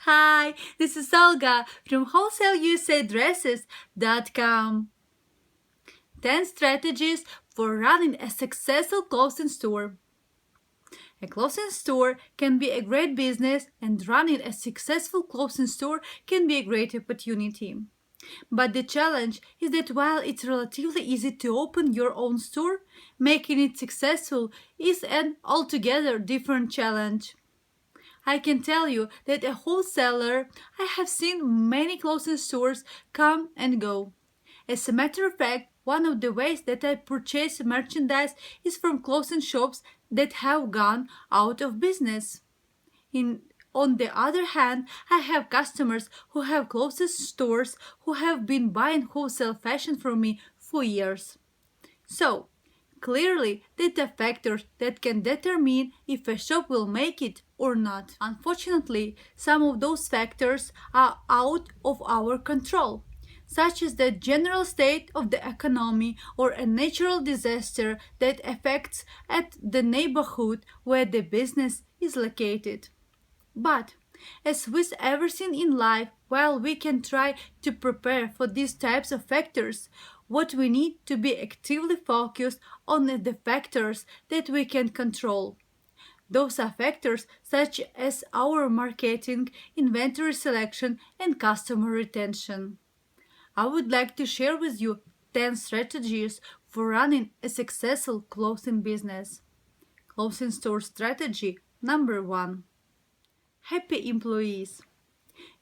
Hi, this is Olga from Wholesale USA Dresses.com. 10 strategies for running a successful clothing store. A clothing store can be a great business, and running a successful clothing store can be a great opportunity. But the challenge is that while it's relatively easy to open your own store, making it successful is an altogether different challenge. I can tell you that a wholesaler, I have seen many clothing stores come and go. As a matter of fact, one of the ways that I purchase merchandise is from clothing shops that have gone out of business. In on the other hand, I have customers who have clothing stores who have been buying wholesale fashion from me for years. So, clearly, data factors that can determine if a shop will make it or not. Unfortunately, some of those factors are out of our control, such as the general state of the economy or a natural disaster that affects at the neighborhood where the business is located. But as with everything in life, while we can try to prepare for these types of factors, what we need to be actively focused on the factors that we can control. Those are factors such as our marketing, inventory selection, and customer retention. I would like to share with you 10 strategies for running a successful clothing business. Clothing store strategy number 1. Happy employees.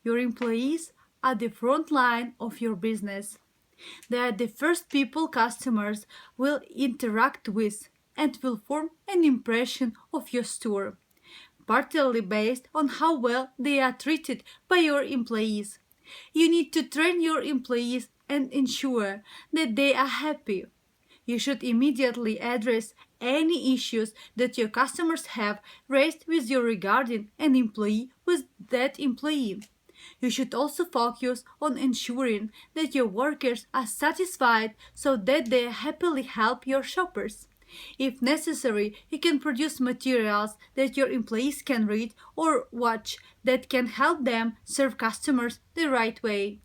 Your employees are the front line of your business. They are the first people customers will interact with and will form an impression of your store, partly based on how well they are treated by your employees. You need to train your employees and ensure that they are happy. You should immediately address any issues that your customers have raised with you regarding an employee with that employee. You should also focus on ensuring that your workers are satisfied so that they happily help your shoppers. If necessary, you can produce materials that your employees can read or watch that can help them serve customers the right way.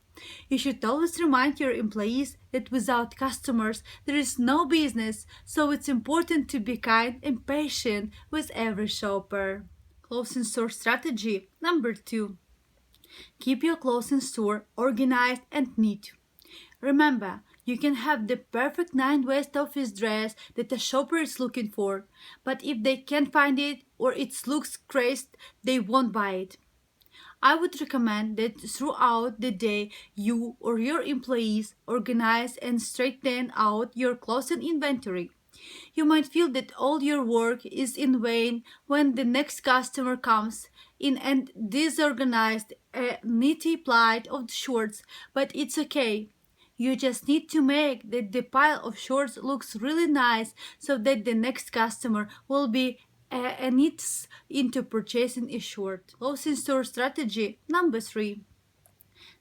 You should always remind your employees that without customers there is no business, so it's important to be kind and patient with every shopper. Clothing store strategy number 2. Keep your clothing store organized and neat. Remember, you can have the perfect 9-waist office dress that a shopper is looking for, but if they can't find it or it looks crazy, they won't buy it. I would recommend that throughout the day you or your employees organize and straighten out your clothing inventory. You might feel that all your work is in vain when the next customer comes in and disorganized a neatly plied of shorts, but it's okay. You just need to make that the pile of shorts looks really nice so that the next customer will be and it's into purchasing a short. Clothing store strategy number 3.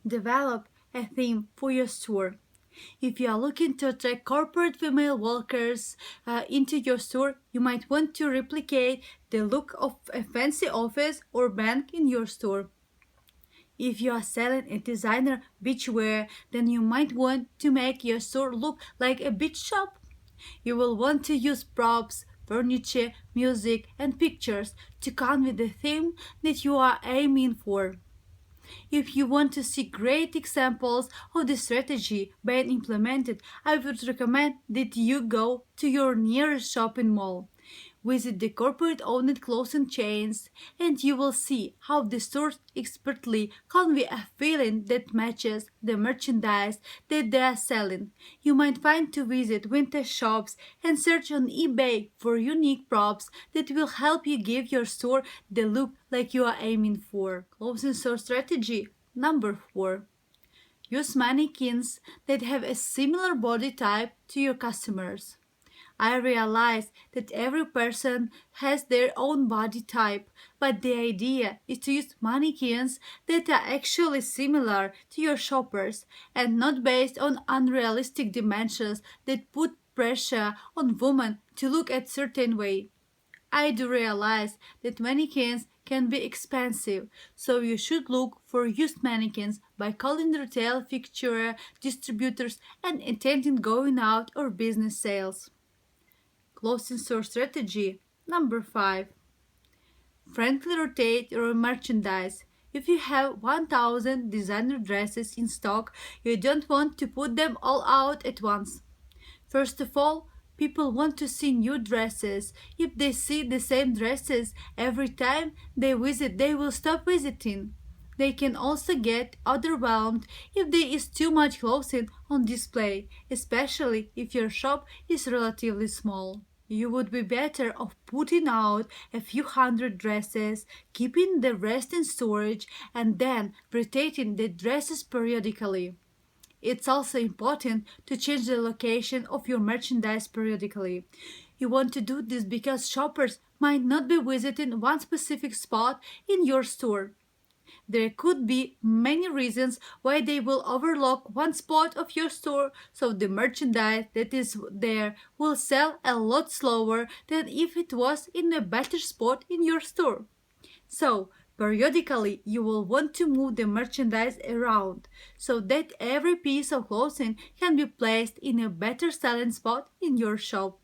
Develop a theme for your store. If you are looking to attract corporate female workers into your store, you might want to replicate the look of a fancy office or bank in your store. If you are selling a designer beachwear, then you might want to make your store look like a beach shop. You will want to use props, furniture, music, and pictures to convey the theme that you are aiming for. If you want to see great examples of the strategy being implemented, I would recommend that you go to your nearest shopping mall. Visit the corporate-owned clothing chains and you will see how the stores expertly convey a feeling that matches the merchandise that they are selling. You might find to visit vintage shops and search on eBay for unique props that will help you give your store the look like you are aiming for. Clothing store strategy number 4. Use mannequins that have a similar body type to your customers. I realize that every person has their own body type, but the idea is to use mannequins that are actually similar to your shoppers and not based on unrealistic dimensions that put pressure on women to look a certain way. I do realize that mannequins can be expensive, so you should look for used mannequins by calling retail fixture distributors and attending going out or business sales. Closing store strategy number 5. Frankly rotate your merchandise. If you have 1000 designer dresses in stock, you don't want to put them all out at once. First of all, people want to see new dresses. If they see the same dresses every time they visit, they will stop visiting. They can also get overwhelmed if there is too much clothing on display, especially if your shop is relatively small. You would be better off putting out a few hundred dresses, keeping the rest in storage, and then rotating the dresses periodically. It's also important to change the location of your merchandise periodically. You want to do this because shoppers might not be visiting one specific spot in your store. There could be many reasons why they will overlook one spot of your store, so the merchandise that is there will sell a lot slower than if it was in a better spot in your store. So, periodically, you will want to move the merchandise around so that every piece of clothing can be placed in a better selling spot in your shop.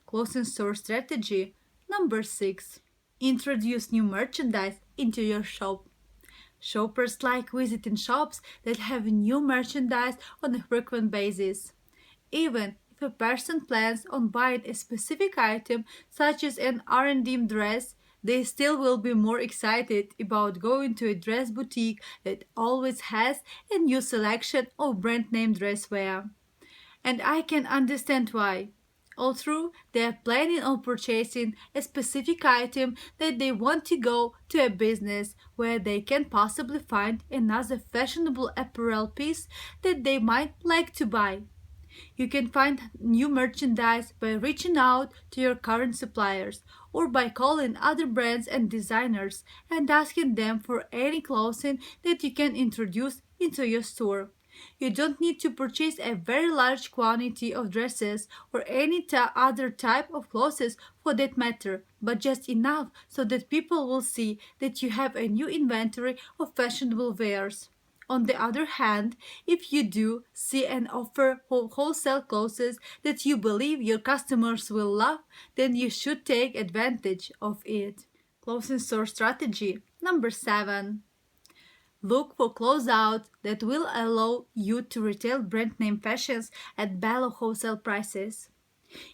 Clothing store strategy number 6. Introduce new merchandise into your shop. Shoppers like visiting shops that have new merchandise on a frequent basis. Even if a person plans on buying a specific item such as an R&D dress, they still will be more excited about going to a dress boutique that always has a new selection of brand name dress wear. And I can understand why. Although they are planning on purchasing a specific item that they want to go to a business where they can possibly find another fashionable apparel piece that they might like to buy. You can find new merchandise by reaching out to your current suppliers or by calling other brands and designers and asking them for any clothing that you can introduce into your store. You don't need to purchase a very large quantity of dresses or any other type of clothes for that matter, but just enough so that people will see that you have a new inventory of fashionable wares. On the other hand, if you do see an offer for wholesale clothes that you believe your customers will love, then you should take advantage of it. Clothing store strategy number 7. Look for closeout that will allow you to retail brand name fashions at below wholesale prices.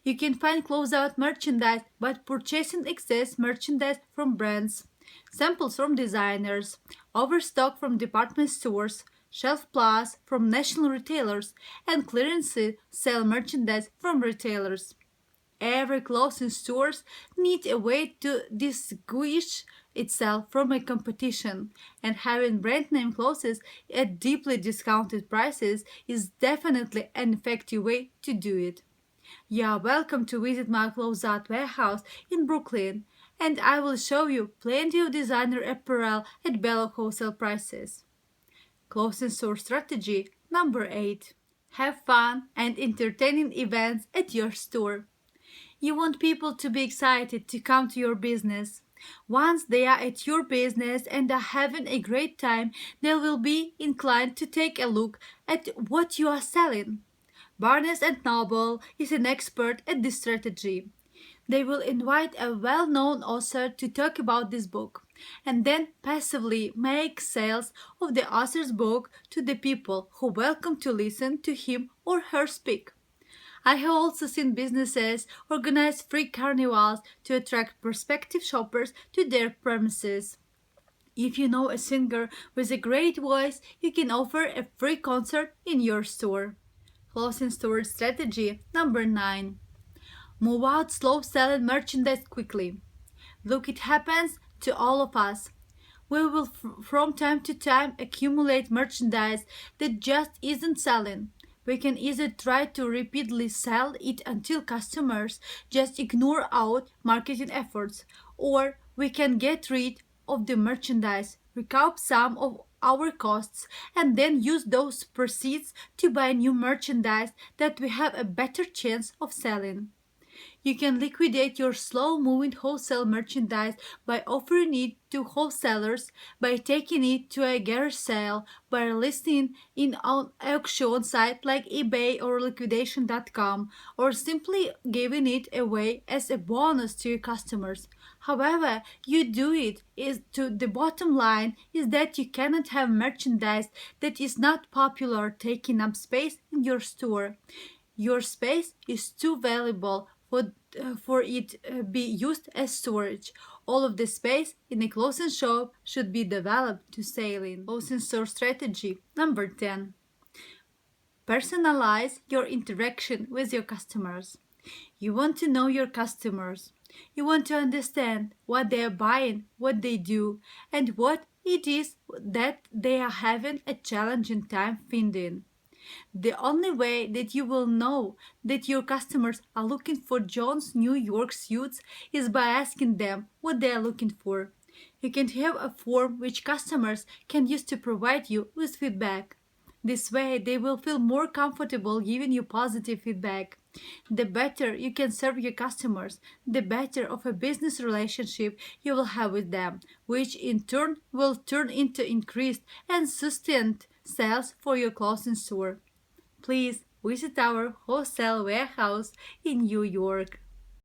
You can find closeout merchandise by purchasing excess merchandise from brands, samples from designers, overstock from department stores, shelf plus from national retailers, and clearance sale merchandise from retailers. Every clothing store needs a way to distinguish itself from a competition, and having brand name clothes at deeply discounted prices is definitely an effective way to do it. You are welcome to visit my closeout warehouse in Brooklyn, and I will show you plenty of designer apparel at below wholesale prices. Clothing store strategy number 8. Have fun and entertaining events at your store. You want people to be excited to come to your business. Once they are at your business and are having a great time, they will be inclined to take a look at what you are selling. Barnes and Noble is an expert at this strategy. They will invite a well-known author to talk about this book, and then passively make sales of the author's book to the people who welcome to listen to him or her speak. I have also seen businesses organize free carnivals to attract prospective shoppers to their premises. If you know a singer with a great voice, you can offer a free concert in your store. Clothing store strategy number 9. Move out slow selling merchandise quickly. Look, it happens to all of us. We will from time to time accumulate merchandise that just isn't selling. We can either try to repeatedly sell it until customers just ignore our marketing efforts, or we can get rid of the merchandise, recoup some of our costs, and then use those proceeds to buy new merchandise that we have a better chance of selling. You can liquidate your slow-moving wholesale merchandise by offering it to wholesalers, by taking it to a garage sale, by listing in an auction site like eBay or liquidation.com, or simply giving it away as a bonus to your customers. However you do it, is to the bottom line is that you cannot have merchandise that is not popular taking up space in your store. Your space is too valuable for it be used as storage. All of the space in a clothing shop should be developed to sell in. Clothing store strategy number 10. Personalize your interaction with your customers. You want to know your customers. You want to understand what they are buying, what they do, and what it is that they are having a challenging time finding. The only way that you will know that your customers are looking for John's New York suits is by asking them what they are looking for. You can have a form which customers can use to provide you with feedback. This way, they will feel more comfortable giving you positive feedback. The better you can serve your customers, the better of a business relationship you will have with them, which in turn will turn into increased and sustained sales for your clothing store. Please visit our wholesale warehouse in New York.